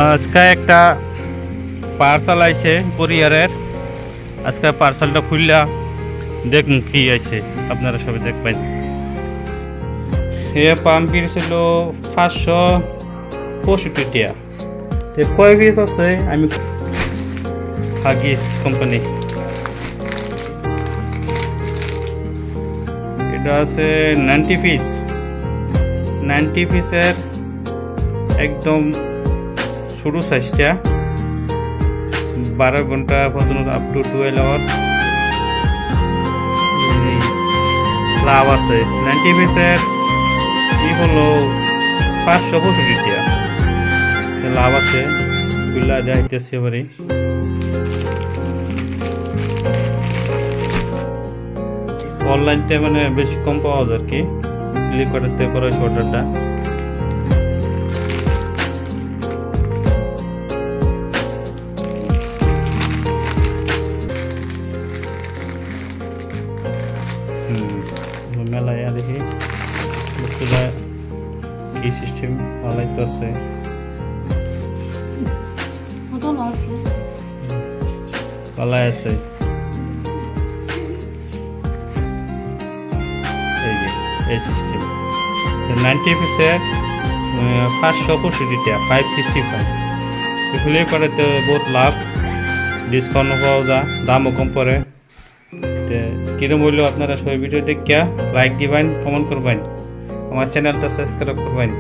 আজকে একটা পার্সেল আইছে কুরিয়ারের। আজকে পার্সেলটা খুললা দেখুন কি আইছে, আপনারা সবাই দেখবেন। এ পাম্পির ছিল 565 টাকা। কয় পিস আছে আমি হাগিস কোম্পানি, এটা আছে 90 পিস। 90 পিসের একদম ছোটো সাইজটা, 12 ঘন্টা পর্যন্ত আপ টু 12 আওয়ার্স লাভ আছে। 90 পিসের ই হলো 565 টাকা লাভ আছে। খুললা যাইতেছে এবারে। অনলাইনতে মানে বেশি কম পাওয়া যায় আর কি, ফ্লিপকার্টের করে অর্ডারটা। মেলায় দেখি বস্তুটা কি সিস্টেম ভালোই তো আছে। ভালো আছে, এই যে এই সিস্টেম 90 পিসের 565 টাকা, 565। এগুলো করে তো বহুত লাভ, ডিসকাউন্ট পাওয়া যায়, দামও কম পড়ে। কিরম হইলো আপনারা সবাই ভিডিও দেখিয়া লাইক দিবেন, কমেন্ট করবেন, আমার চ্যানেলটা সাবস্ক্রাইব করবেন।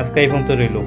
আজকে এই পর্যন্ত রইল।